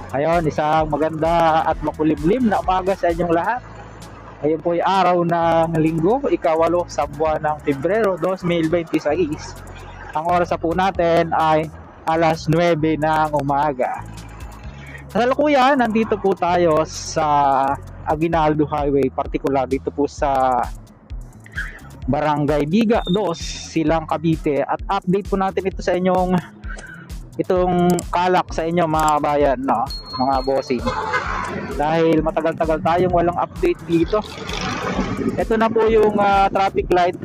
Ayun, isang maganda at makulimlim na umaga sa inyong lahat. Ngayon po ay araw ng linggo, ikawalo sa buwan ng Pebrero 2026. Ang oras po natin ay alas 9 ng umaga. Sa kasalukuyan, nandito po tayo sa Aguinaldo Highway, particular dito po sa Barangay Biga 2, Silang Cavite. At update po natin ito sa inyong itong kalak sa inyo mga kabayan, no? Mga bossing. Dahil matagal-tagal tayong walang update dito. Ito na po yung traffic light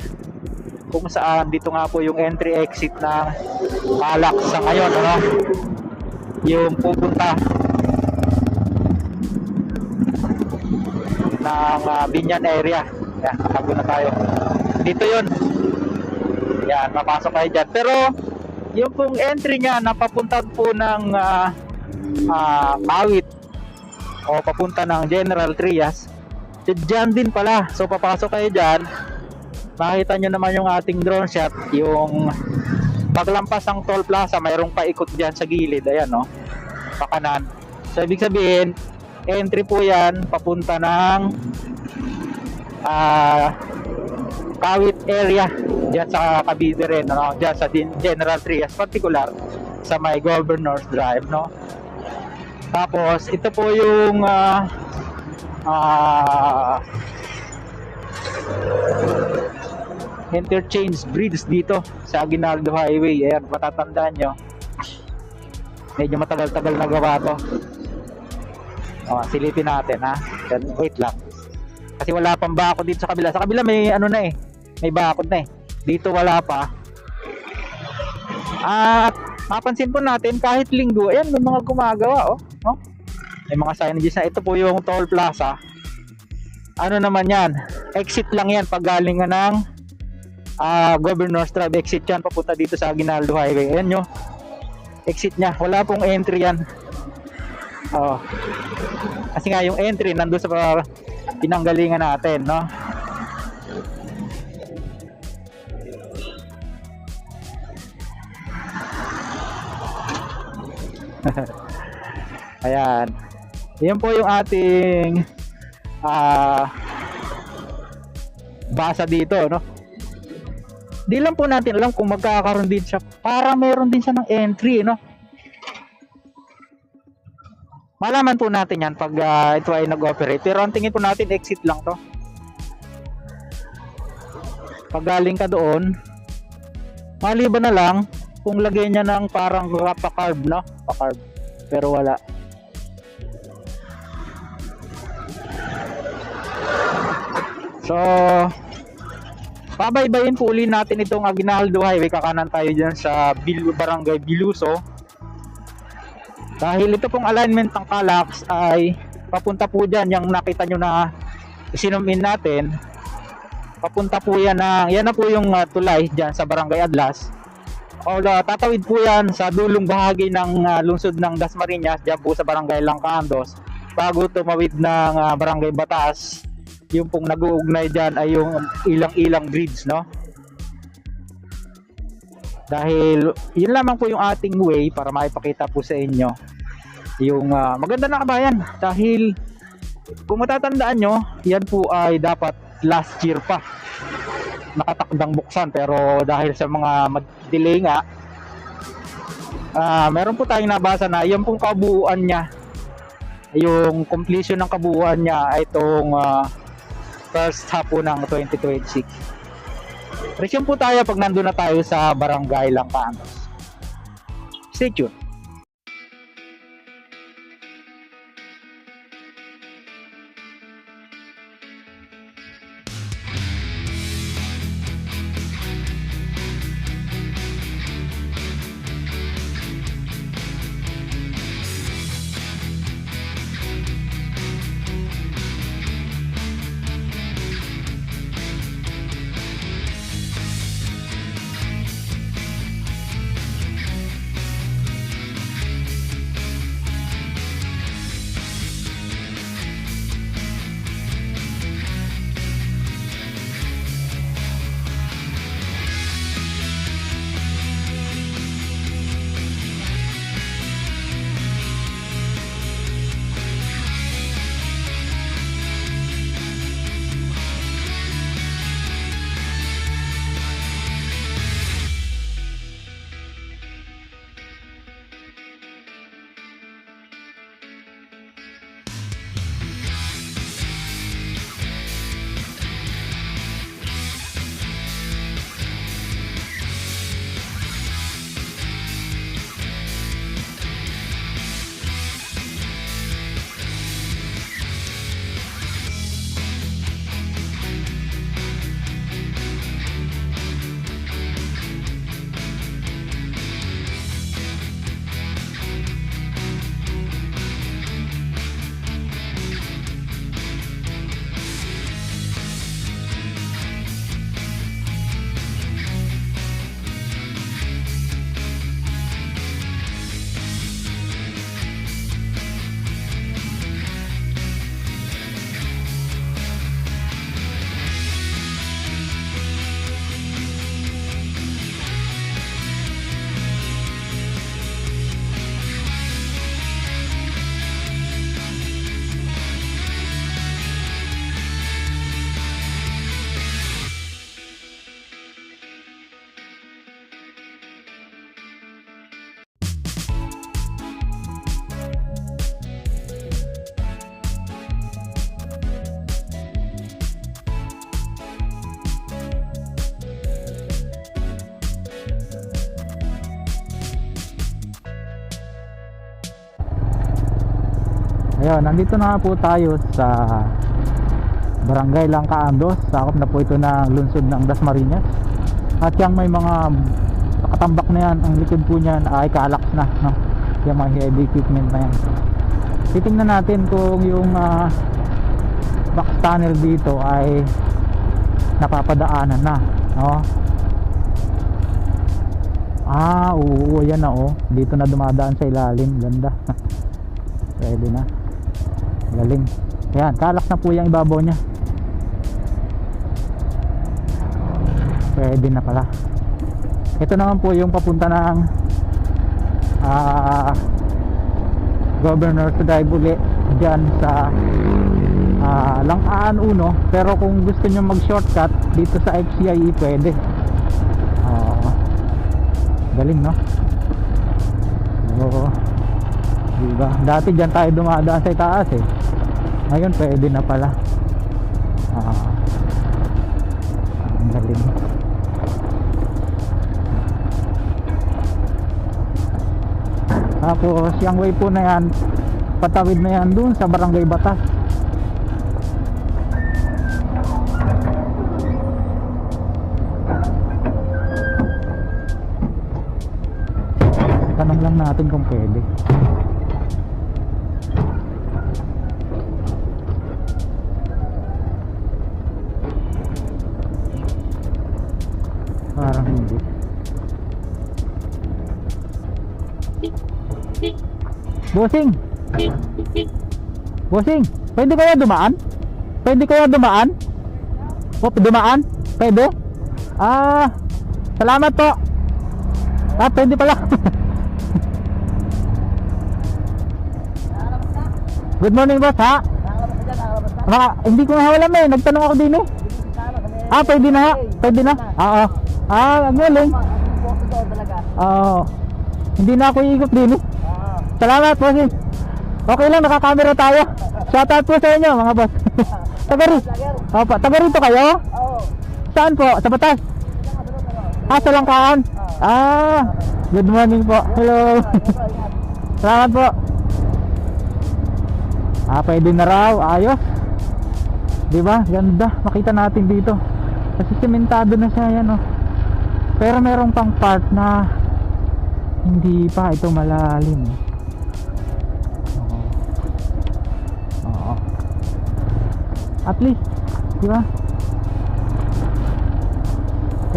kung saan dito nga po yung entry exit ng kalak sa ngayon, no? Yung pupunta ng Binyan area. Yan, tago na tayo. Dito yun. Yan, mapasok kayo dyan. Pero yung pong entry niya na papunta po ng Kawit o papunta ng General Trias, dyan din pala. So papasok kayo dyan, makita nyo naman yung ating drone shot. Yung paglampas ng toll plaza, mayroong paikot dyan sa gilid. Ayan, no? Pakanan. So ibig sabihin, entry po yan papunta ng Kawit area, diyan sa Cavite rin, no? Diyan sa General Trias, particular sa may Governor's Drive, no? Tapos ito po yung interchange bridge dito sa Aguinaldo Highway. Ayan, matatandaan nyo, medyo matagal-tagal na gawa to. Silipin natin, ha. Wait lang, kasi wala pang bakod dito sa kabila. Sa kabila may ano na may bakod na dito wala pa. At mapansin po natin kahit linggo, ayan, may mga gumagawa, no? May mga signages na. Ito po yung toll plaza. Ano naman yan, exit lang yan pag galing ng Governor's Drive. Exit yan papunta dito sa Aguinaldo Highway. Ayan nyo, exit nya, wala pong entry yan. Kasi nga yung entry nandun sa pinanggalingan natin, no? Ayan, yan po yung ating basa dito, no? Di lang po natin alam kung magkakaroon din siya, para mayroon din siya ng entry, no? Malaman po natin yan pag ito ay nag-operate. Pero ang tingin po natin, exit lang to. Pag galing ka doon, maliban na lang kung lagay niya ng parang pa-carb, no? Pa-carb. Pero wala. So, pabaybayin po uli natin itong Aguinaldo Highway. Kakanan tayo dyan sa Barangay Biluso. Dahil ito pong alignment ng Calax ay papunta po dyan, yung nakita nyo na isinom in natin, papunta po yan yan na po yung tulay dyan sa Barangay Adlas. O tatawid po yan sa dulong bahagi ng lungsod ng Dasmariñas, dyan po sa Barangay Langcandos, bago tumawid ng Barangay Batas. Yung pong nag-uugnay dyan ay yung ilang-ilang bridge, no? Dahil yun lamang po yung ating way para maipakita po sa inyo yung maganda na kabayan. Dahil kung matatandaan nyo, yan po ay dapat last year pa nakatakdang buksan, pero dahil sa mga delay nga, meron po tayong nabasa na yan pong kabuuan niya, yung completion ng kabuuan niya ay itong first half po ng 2026. Resume po tayo pag nandun na tayo sa Barangay Langcandos. Stay tuned. Ayun, nandito na nga po tayo sa Barangay Langkaandos. Sakop na po ito ng lungsod ng Dasmariñas. At yung may mga nakatambak na yan, ang likod po niyan ay Calax na, no? Yung mga heavy equipment na yan. Titingnan natin kung yung box tunnel dito ay napapadaanan na, no? Oo, yan na, oh. Dito na dumadaan sa ilalim. Ganda. Pwede na. Galing. Yan, Calax na po yung ibabaw nya. Pwede na pala. Ito naman po yung papunta ng Governor's Drive uli dyan sa Langkaan 1. Pero kung gusto nyo mag shortcut dito sa FCIE, pwede. Galing, no? Oo, diba? Dati dyan tayo dumadaan sa itaas eh. Ngayon pwede na pala. Ang galing. Tapos yung way po na yan, patawid na yan dun sa Barangay Batas. Tanong lang natin kung pwede. Parang hindi. Bossing! Bossing! Pwede kaya dumaan? Pwede kaya dumaan? O, dumaan? Pwede? Salamat po! Pwede pala. Good morning, boss, ha? Hindi ko nga alam eh. Nagtanong ako din eh. Pwede na ha? Pwede na? Oo. Ang galing. Oo. Hindi na ako iikot din eh. Salamat, boss. Okay lang, nakakamera tayo. Shoutout po sa inyo, mga boss. Taga rito kayo? Oo. Saan po? Sa Batas? Sa Langkaan? Good morning po. Hello. Salamat po. Pwede na raw. Ayos. Diba? Ganda. Makita natin dito. Kasi sementado na siya yan, oh. Pero merong pang part na hindi pa ito malalim. Oo. At least, diba?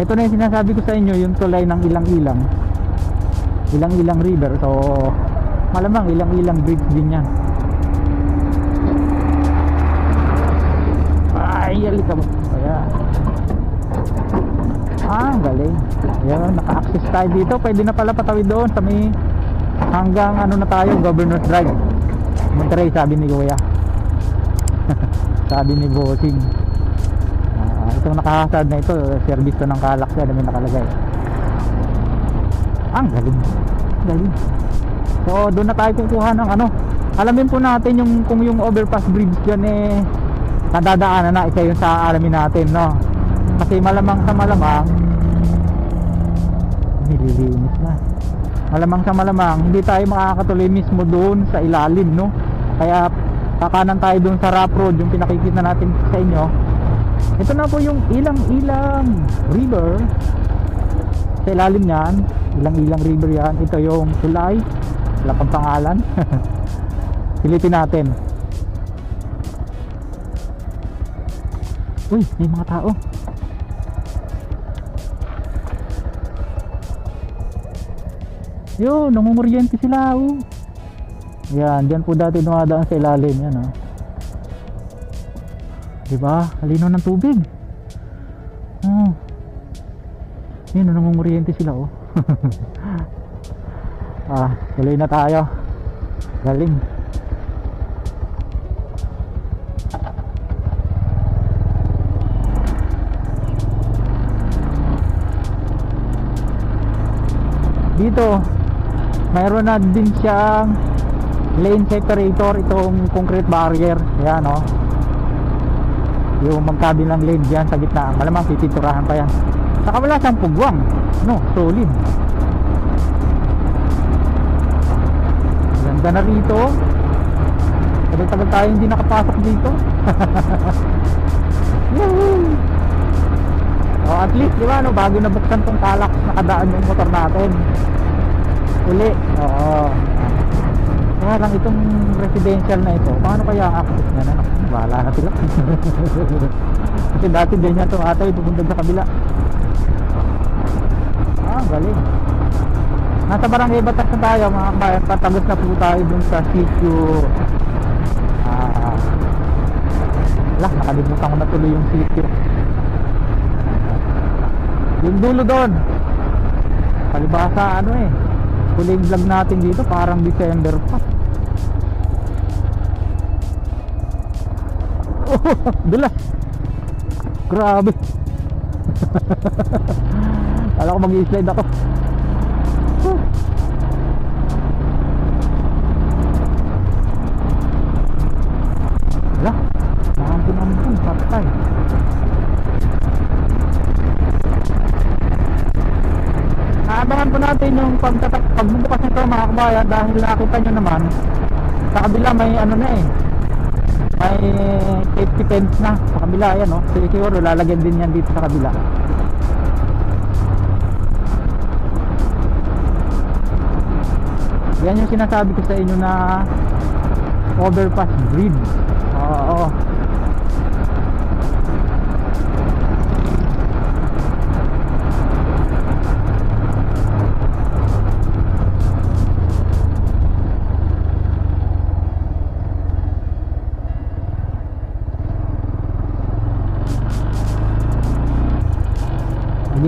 Ito na yung sinasabi ko sa inyo, yung tulay ng ilang-ilang river. So malamang ilang-ilang bridge din yan. Halika mo. Ayan. Ang galing. Ayan, naka-access tayo dito. Pwede na pala patawid doon sa may hanggang ano na tayo, Governor's Drive Monterey, sabi ni Kuya. Sabi ni Bossing. Itong nakahasad na ito, service to ng Calax yan, may nakalagay. Ang galing. Galing. So doon na tayo kukuha ng ano. Alamin po natin yung kung yung overpass bridge dyan eh nadadaanan na, isa yung sa alamin natin, no? Kasi malamang sa malamang nililinis na. Malamang sa malamang hindi tayo makakatuloy mismo doon sa ilalim, no? Kaya kakanan tayo doon sa rough road, yung pinakikita natin sa inyo. Ito na po yung ilang-ilang river. Sa ilalim yan, ilang-ilang river yan. Ito yung tulay, wala pang pangalan. Silipin natin. Uy, may mga tao. Yun, nangunguryente sila, oh. Yan, dyan po dati dumadaan sa ilalim. Yan, oh. Diba? Halino ng tubig. Yun, nangunguryente sila, oh. Tuloy na tayo. Galing. Dito mayroon na din siyang lane separator, itong concrete barrier. Yan, oh. Yung magkabilang lane dyan sa gitna, malamang pipinturahan pa yan. Saka wala siyang pugwang, no, solid. Ganda na rito. Tagal-tagal tayo hindi nakapasok dito. Yay! Oh, at least, di ba, no, bago nabuksan tong Calax, nakadaan yung motor natin. Uli. Oo. Kaya lang itong residential na ito, paano kaya ang access na? Bahala na sila. Kasi dati din yan itong atoy, pupunta sa kabila. Ah, galing. Nasa Barangay Batas na tayo mga kabayan. Patagos na po tayo dun sa sitio. Nakalimutan ko na tuloy yung sitio. Yung dulo doon, palibasa ano eh, huling vlog natin dito parang December pa. Oh, dulas. Grabe. Kala ko mag-i-slide ako. Wala, mampun patay. Abangan po natin yung pagbubukas nito mga kabayan, dahil nakita nyo naman sa kabila may ano na eh, may safety fence na sa kabila. Ayan o, siguro lalagyan din yan dito sa kabila. Yan yung sinasabi ko sa inyo na overpass bridge. Oo.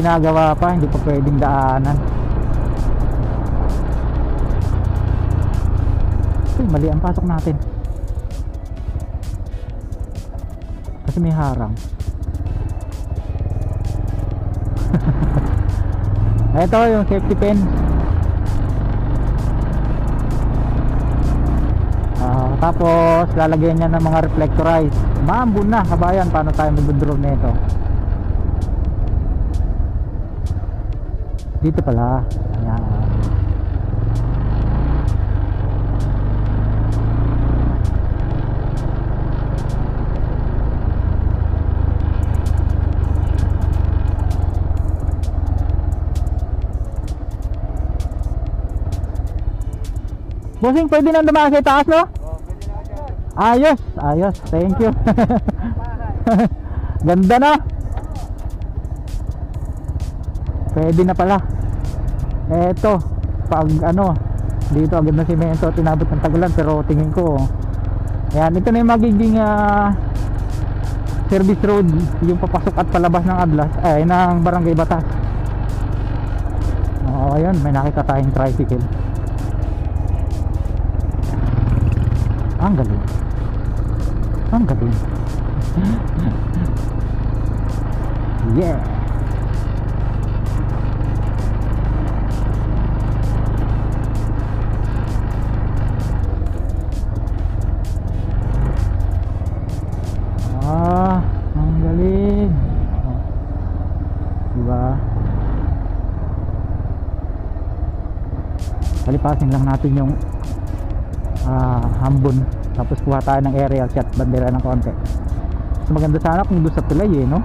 Ginagawa pa, hindi pa pwedeng daanan. Uy, mali ang pasok natin kasi may harang. Ito yung safety pin. Tapos lalagyan niya ng mga reflectorize. Maambun na kabayan, paano tayo mag-drone nito. Dito pala. Ayan. Bossing, pwede nang dumaan sa taas, no? Ayos, ayos. Thank you. Ganda na. Pwede na pala. Eto, pag ano, dito agad na simento, tinabot ng tagulan, pero tingin ko, ayan, ito na yung magiging service road, yung papasok at palabas ng Adlas, ay ng Barangay Batas. Oo, ayun, may nakita tayong tricycle. Ang galing. Ang galing. Yeah. Ang galing. Diba? Palipasin lang natin yung hambon, tapos kuha tayo ng aerial shot, bandera ng konti. So maganda sana kung doon sa tulay eh, no?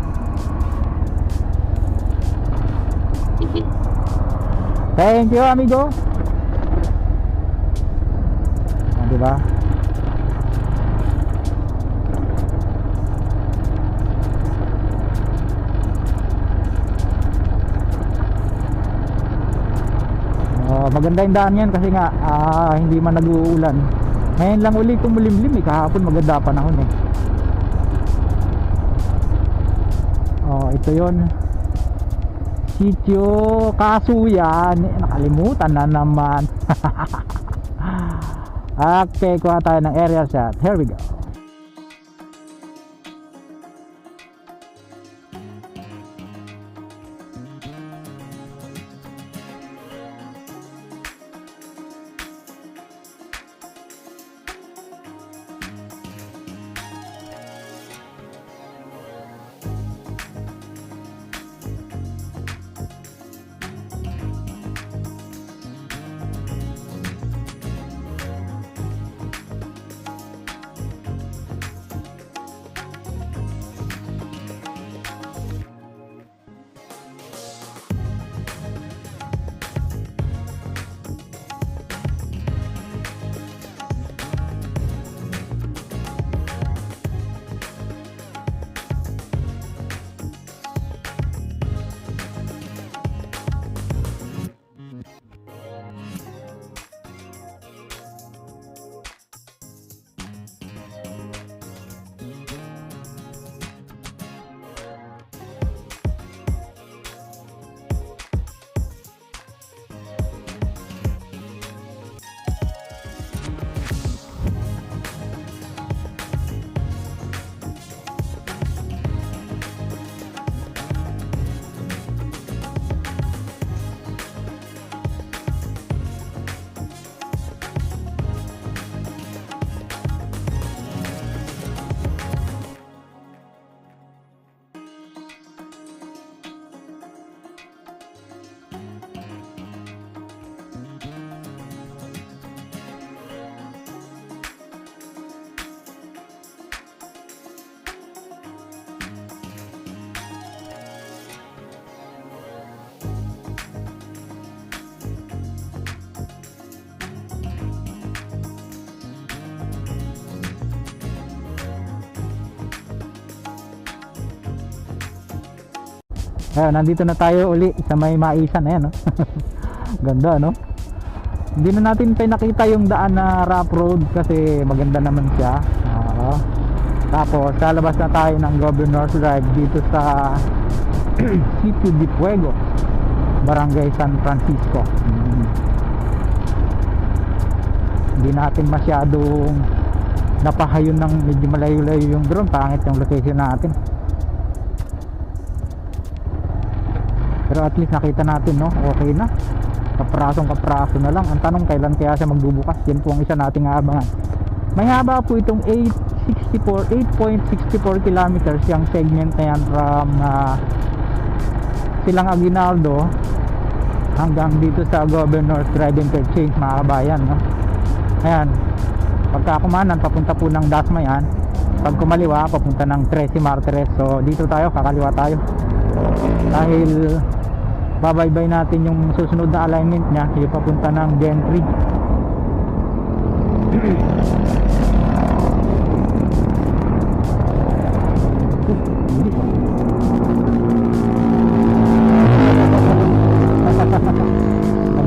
Thank you amigo. Diba? Maganda yung daan yan kasi nga hindi man nag-uulan. Ngayon lang uli kumulimlim eh, kahapon maganda panahon eh. Ito yon, Sitio Kasuyan. Nakalimutan na naman. Okay, kuha tayo ng aerial shot. Here we go. Ayan, nandito na tayo uli sa may Maisan. Ayan, no? Ganda, no? Hindi na natin pinakita yung daan na rough road kasi maganda naman siya. Tapos lalabas na tayo ng Governor Drive dito sa Sitio de Fuego, Barangay San Francisco. Hindi natin masyadong napahayon ng medyo malayo-layo yung drone, pangit yung location natin. Pero at least nakita natin, no? Okay na. Kapraso na lang. Ang tanong, kailan kaya siya magbubukas? Yan po ang isa nating aabangan. May haba po itong 8.64 kilometers yung segment na yan from Silang Aguinaldo hanggang dito sa Governor's Drive Interchange, mga kabayan, no? Ayan, pagka kumanan papunta po ng Dasma yan, pag kumaliwa papunta ng 13 Martires. So dito tayo, kakaliwa tayo dahil babaybay natin yung susunod na alignment niya, yung papunta ng Gentry.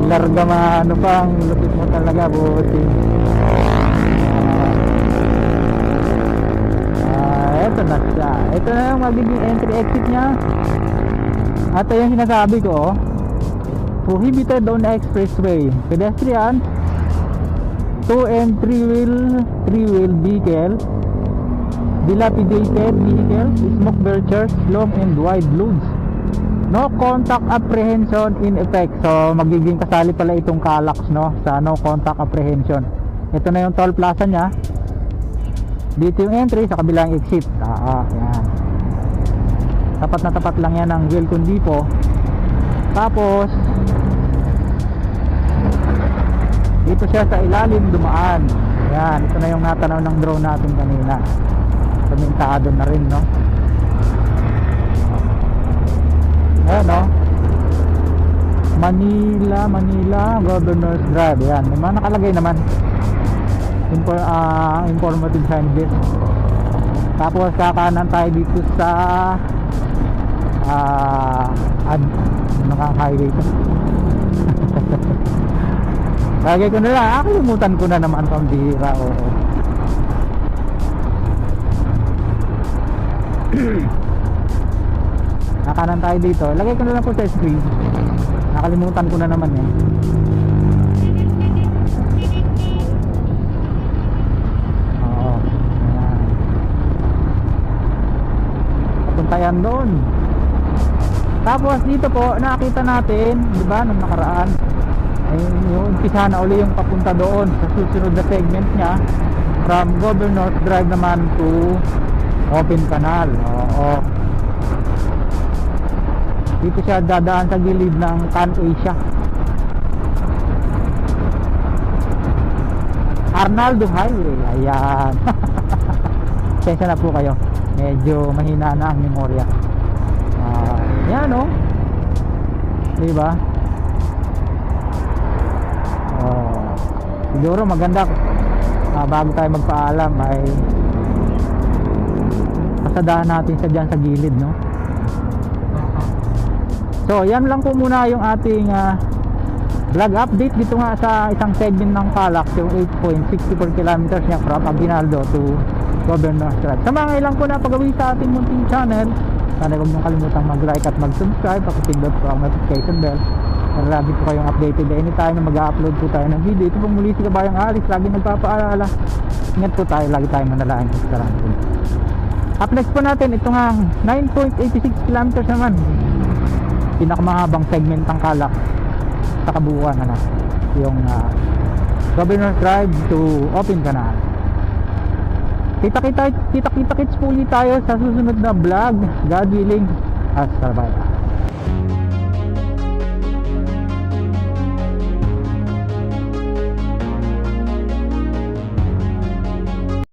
Naglarga ano pa, ang lupit mo talaga, buti. Eto na siya. Ito na yung magiging entry exit niya. At yung sinasabi ko, prohibited on the expressway, pedestrian, 2 and 3 wheel vehicle, dilapidated vehicle, smoke belchers, long and wide loads. No contact apprehension in effect. So magiging kasali pala itong Calax, no, sa no contact apprehension. Ito na yung toll plaza niya. Dito yung entry, sa kabilang exit. Yan. Tapat na tapat lang yan ng Welcome Depot. Tapos dito siya sa ilalim dumaan. Yan, ito na yung natanaw ng drone natin kanina. Pamintado na rin, no? Ayan, no? Manila Governor's Drive. Yan, may mga nakalagay naman informative signage. Tapos kakanan tayo dito sa highway ko. Lagay ko na lang, kalimutan ko na naman pambira. Nakanan tayo dito, lagay ko na lang po sa screen. Nakalimutan ko na naman yan. Tayan doon. Tapos dito po nakita natin, di ba, nung nakaraan, ay yung umpisa na uli yung papunta doon sa susunod na segment niya from Governor's Drive naman to Open Canal. Dito siya dadaan sa gilid ng Can Asia. Arnaldo Highway. Ayan. Sensya na po kayo, medyo mahina na ang memorya. Yan, no? Diba? Siguro maganda bago tayo magpaalam ay pasadahan natin sa dyan sa gilid, no? So yan lang po muna yung ating vlog update dito nga sa isang segment ng Calax, yung 8.64 kilometers niya from Aguinaldo to Governor's Drive. Sa mga ilang po na pagawi sa ating munting channel, sana huwag niyong kalimutang mag-like at mag-subscribe, pakipindot po ang notification bell para lagi po kayong updated anytime na mag-upload po tayo ng video. Ito pong muli si Kabayang Alice, lagi nagpapaalala, ingat po tayo, lagi tayong manalangin sa sarangin. Up next po natin, ito nga 9.86 kilometers naman, pinakamahabang segment ng Calax sa kabuuan, yung Governor's Drive to Open Canal. Kita-kits po ulit tayo sa susunod na vlog, God willing. Hasta bye.